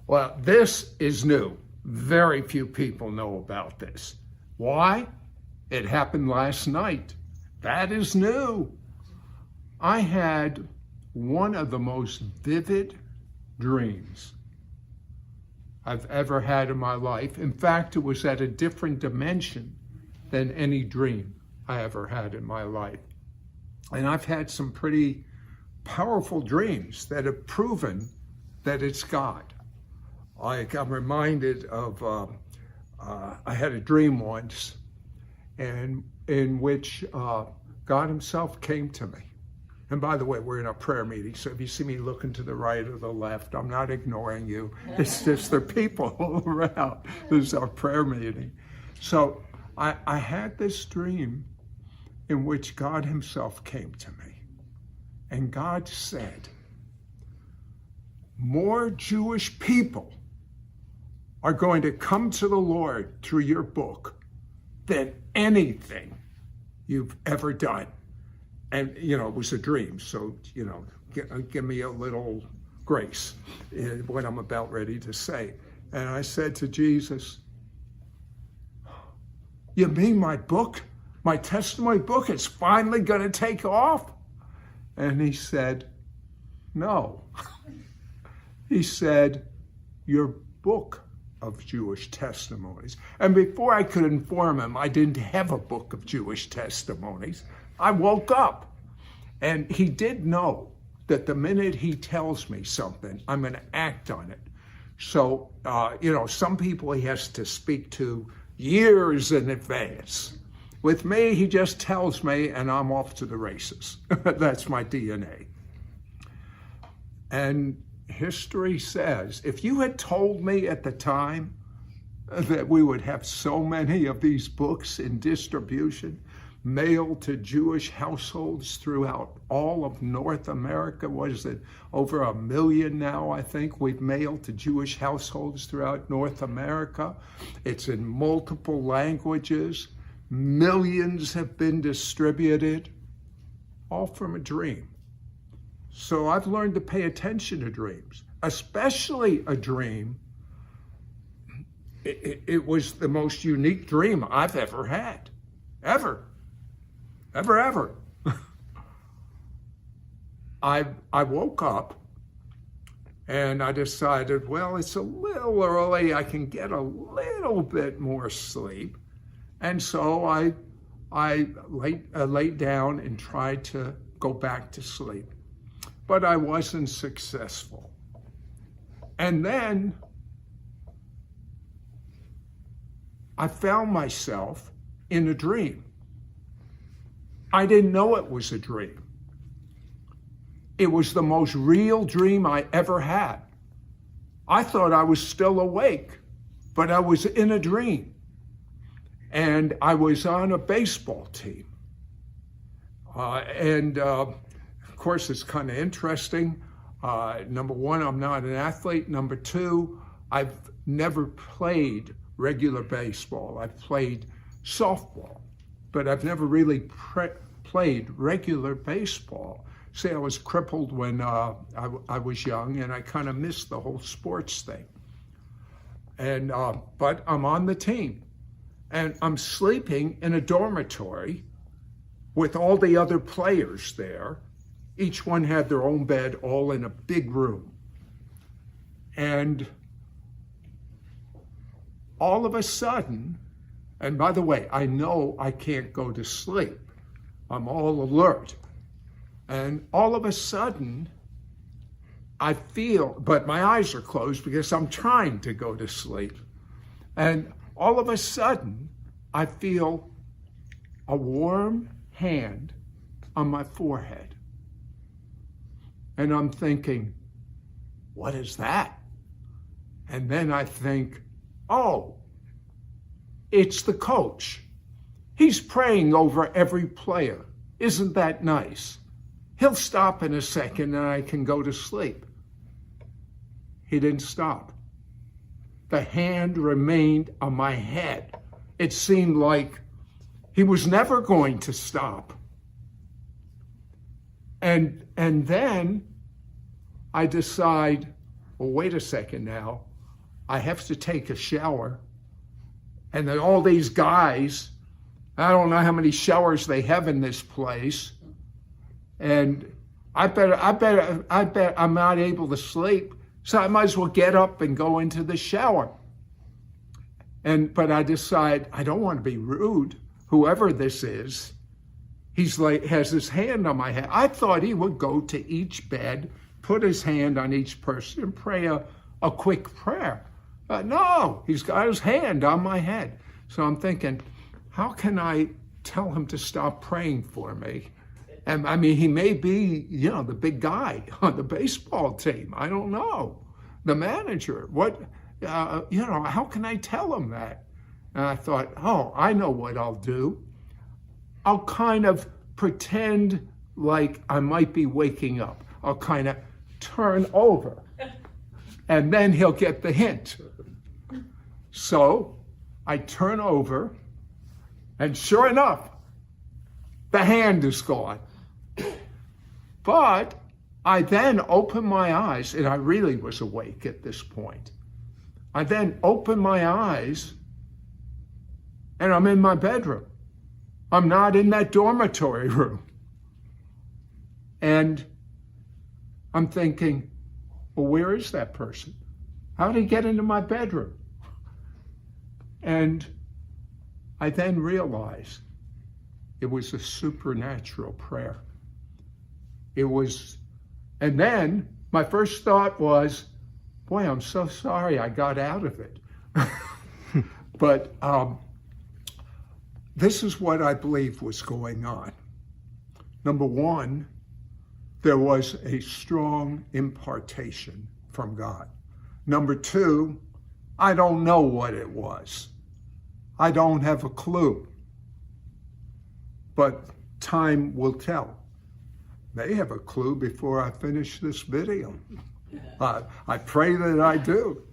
Well, this is new. Very few people know about this. Why? It happened last night. That is new. I had one of the most vivid dreams I've ever had in my life. In fact, it was at a different dimension than any dream I ever had in my life. And I've had some pretty powerful dreams that have proven that it's God. I'm reminded of, I had a dream once and in which God himself came to me. And by the way, we're in a prayer meeting, so if you see me looking to the right or the left, I'm not ignoring you. It's just there are people all around. This is our prayer meeting. So I had this dream in which God himself came to me. And God said, more Jewish people are going to come to the Lord through your book than anything you've ever done. And, it was a dream. So, give me a little grace in what I'm about ready to say. And I said to Jesus, you mean my book, my testimony book, is finally going to take off? And he said, no. He said, your book of Jewish testimonies. And before I could inform him, I didn't have a book of Jewish testimonies. I woke up, and he did know that the minute he tells me something, I'm going to act on it. So, some people he has to speak to years in advance. With me, he just tells me, and I'm off to the races. That's my DNA. And history says, if you had told me at the time that we would have so many of these books in distribution, mailed to Jewish households throughout all of North America, what is it, over 1 million now, I think, we've mailed to Jewish households throughout North America. It's in multiple languages. Millions have been distributed, all from a dream. So I've learned to pay attention to dreams, especially a dream. It was the most unique dream I've ever had, ever. I woke up and I decided, well, it's a little early. I can get a little bit more sleep. And so I laid down and tried to go back to sleep. But I wasn't successful. And then I found myself in a dream. I didn't know it was a dream. It was the most real dream I ever had. I thought I was still awake, but I was in a dream. And I was on a baseball team. Of course, it's kind of interesting. Number one, I'm not an athlete. Number two, I've never played regular baseball. I've played softball, but I've never really played regular baseball. See, I was crippled when I was young, and I kind of missed the whole sports thing. And but I'm on the team, and I'm sleeping in a dormitory with all the other players there. Each one had their own bed, all in a big room. And all of a sudden, and by the way, I know I can't go to sleep. I'm all alert. And all of a sudden, I feel, but my eyes are closed because I'm trying to go to sleep. And all of a sudden, I feel a warm hand on my forehead. And I'm thinking, what is that? And then I think, oh, it's the coach. He's praying over every player. Isn't that nice? He'll stop in a second and I can go to sleep. He didn't stop. The hand remained on my head. It seemed like he was never going to stop. And then I decide, well, wait a second now. I have to take a shower. And then all these guys, I don't know how many showers they have in this place. And I bet I'm not able to sleep. So I might as well get up and go into the shower. But I decide I don't want to be rude. Whoever this is, has his hand on my head. I thought he would go to each bed, put his hand on each person, and pray a quick prayer. No, he's got his hand on my head. So I'm thinking, how can I tell him to stop praying for me? And I mean, he may be, the big guy on the baseball team. I don't know. The manager. What, how can I tell him that? And I thought, I know what I'll do. I'll kind of pretend like I might be waking up. I'll kind of turn over. And then he'll get the hint. So I turn over, and sure enough, the hand is gone. But I then open my eyes, and I really was awake at this point. I then open my eyes, and I'm in my bedroom. I'm not in that dormitory room. And I'm thinking, well, where is that person? How did he get into my bedroom? And I then realized it was a supernatural prayer. And then my first thought was, boy, I'm so sorry I got out of it. But this is what I believe was going on. Number one, there was a strong impartation from God. Number two, I don't know what it was. I don't have a clue. But time will tell. May have a clue before I finish this video. I pray that I do.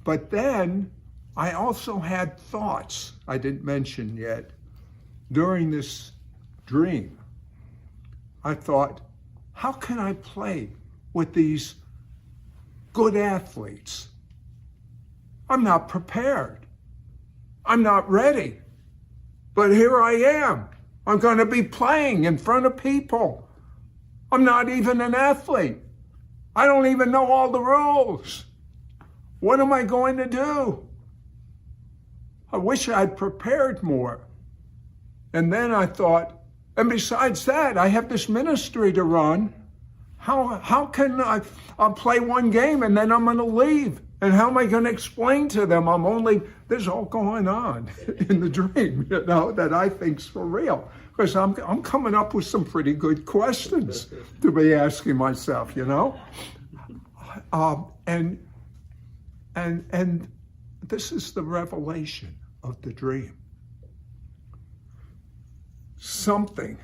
But then I also had thoughts I didn't mention yet. During this dream, I thought, how can I play with these good athletes? I'm not prepared. I'm not ready. But here I am. I'm going to be playing in front of people. I'm not even an athlete. I don't even know all the rules. What am I going to do? I wish I'd prepared more. And then I thought, and besides that, I have this ministry to run. How can I'll play one game and then I'm going to leave? And how am I going to explain to them there's all going on in the dream, that I think's for real. Because I'm coming up with some pretty good questions to be asking myself, And this is the revelation of the dream. Something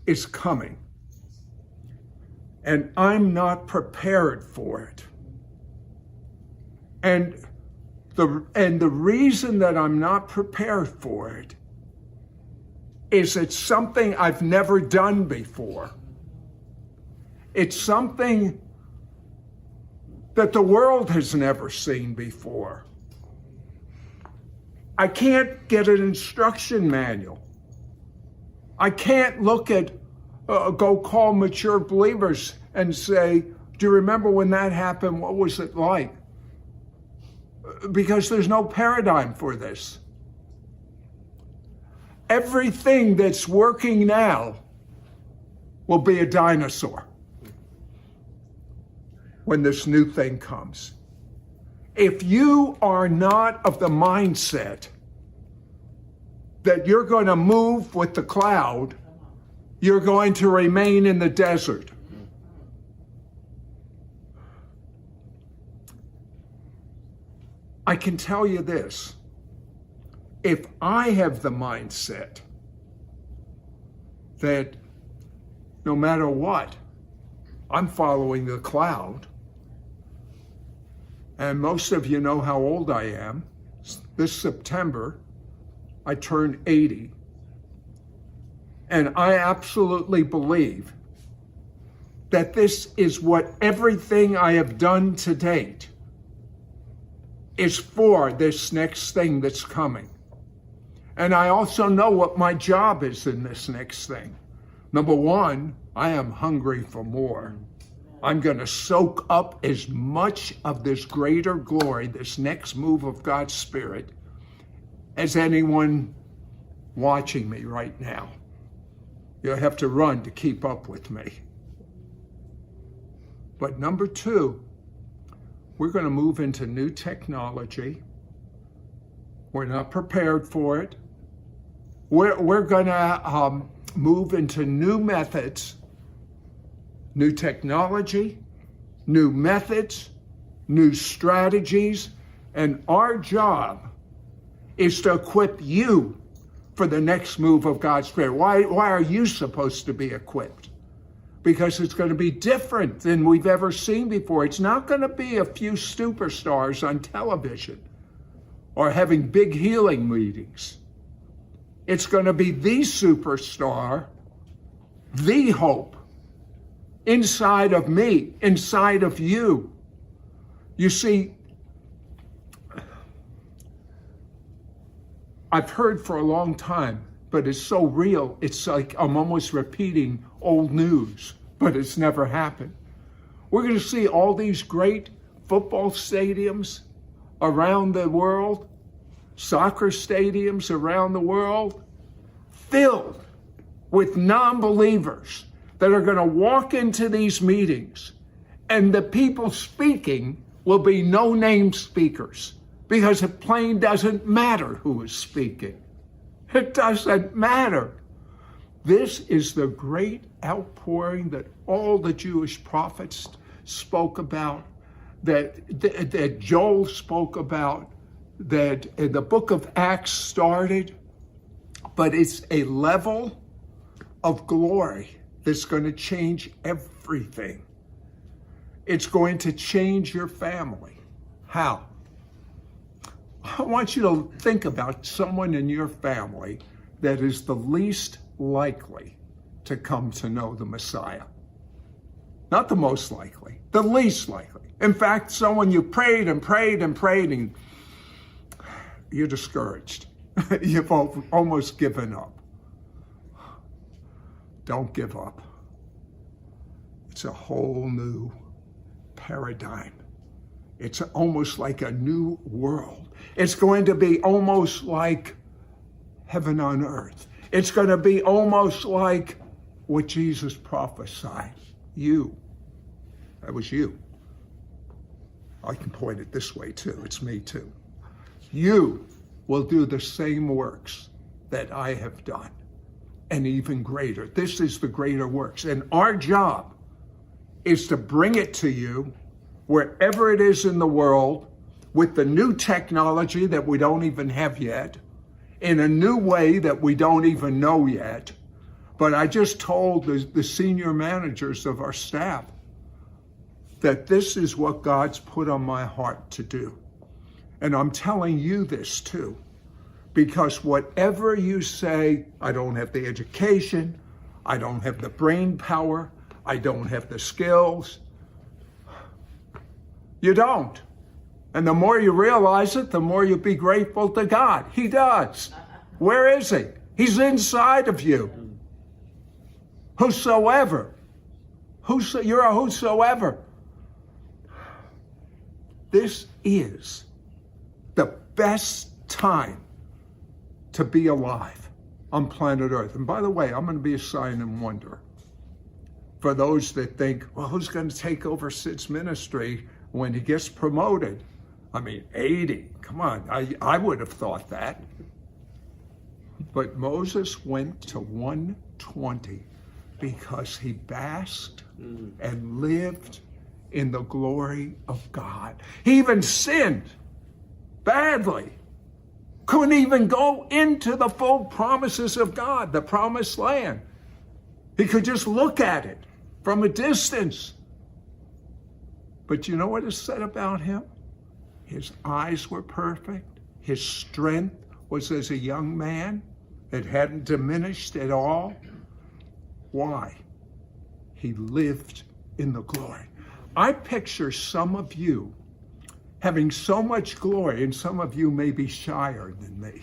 is coming, and I'm not prepared for it. And the reason that I'm not prepared for it is it's something I've never done before. It's something that the world has never seen before. I can't get an instruction manual. I can't look at, go call mature believers and say, do you remember when that happened? What was it like? Because there's no paradigm for this. Everything that's working now will be a dinosaur when this new thing comes. If you are not of the mindset that you're going to move with the cloud, you're going to remain in the desert. I can tell you this, if I have the mindset that no matter what, I'm following the cloud, and most of you know how old I am. This September, I turned 80. And I absolutely believe that this is what everything I have done to date is for this next thing that's coming. And I also know what my job is in this next thing. Number one, I am hungry for more. I'm going to soak up as much of this greater glory, this next move of God's Spirit, as anyone watching me right now. You'll have to run to keep up with me. But number two, we're going to move into new technology. We're not prepared for it. We're going to move into new methods, new technology, new methods, new strategies, and our job is to equip you for the next move of God's Spirit. Why are you supposed to be equipped? Because it's going to be different than we've ever seen before. It's not going to be a few superstars on television or having big healing meetings. It's going to be the superstar, the hope, inside of me, inside of you. You see, I've heard for a long time, but it's so real, it's like I'm almost repeating old news, but it's never happened. We're going to see all these great football stadiums around the world, soccer stadiums around the world, filled with non-believers that are going to walk into these meetings, and the people speaking will be no-name speakers, because it plain doesn't matter who is speaking. It doesn't matter. This is the great outpouring that all the Jewish prophets spoke about, that Joel spoke about, that the book of Acts started. But it's a level of glory that's going to change everything. It's going to change your family. How? I want you to think about someone in your family that is the least likely to come to know the Messiah. Not the most likely, the least likely. In fact, someone you prayed and prayed and prayed and you're discouraged. You've almost given up. Don't give up. It's a whole new paradigm. It's almost like a new world. It's going to be almost like heaven on earth. It's going to be almost like what Jesus prophesied. You. That was you. I can point it this way too. It's me too. You will do the same works that I have done, and even greater. This is the greater works. And our job is to bring it to you wherever it is in the world, with the new technology that we don't even have yet, in a new way that we don't even know yet. But I just told the senior managers of our staff that this is what God's put on my heart to do. And I'm telling you this too, because whatever you say, I don't have the education, I don't have the brain power, I don't have the skills. You don't. And the more you realize it, the more you be grateful to God. He does. Where is he? He's inside of you. Whosoever. You're a whosoever. This is the best time to be alive on planet Earth. And by the way, I'm going to be a sign and wonder for those that think, well, who's going to take over Sid's ministry when he gets promoted? I mean, 80, come on, I would have thought that. But Moses went to 120 because he basked and lived in the glory of God. He even sinned badly. Couldn't even go into the full promises of God, the promised land. He could just look at it from a distance. But you know what is said about him? His eyes were perfect. His strength was as a young man. It hadn't diminished at all. Why? He lived in the glory. I picture some of you having so much glory, and some of you may be shyer than me.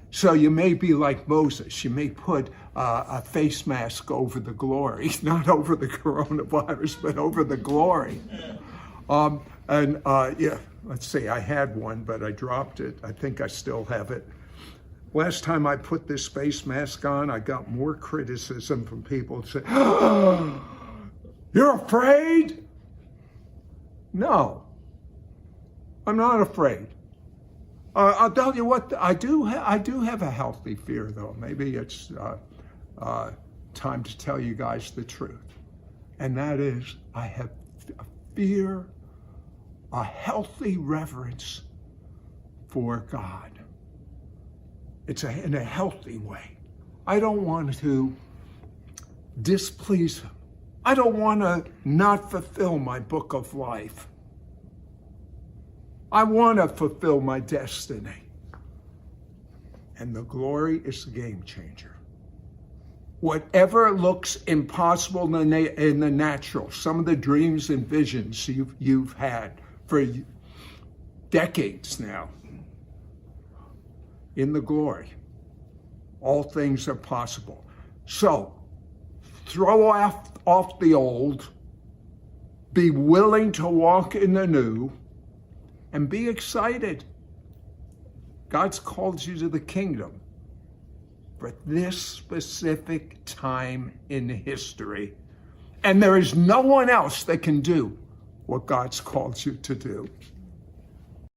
So you may be like Moses. You may put a face mask over the glory, not over the coronavirus, but over the glory. Yeah, let's see, I had one, but I dropped it. I think I still have it. Last time I put this face mask on, I got more criticism from people saying, "Oh, you're afraid?" No, I'm not afraid. I'll tell you what, I do have a healthy fear, though. Maybe it's time to tell you guys the truth. And that is, I have a fear, a healthy reverence for God. It's in a healthy way. I don't want to displease him. I don't want to not fulfill my book of life. I want to fulfill my destiny. And the glory is the game changer. Whatever looks impossible in the natural, some of the dreams and visions you've had for decades now, in the glory, all things are possible. So, throw off the old, be willing to walk in the new, and be excited. God's called you to the kingdom for this specific time in history. And there is no one else that can do what God's called you to do.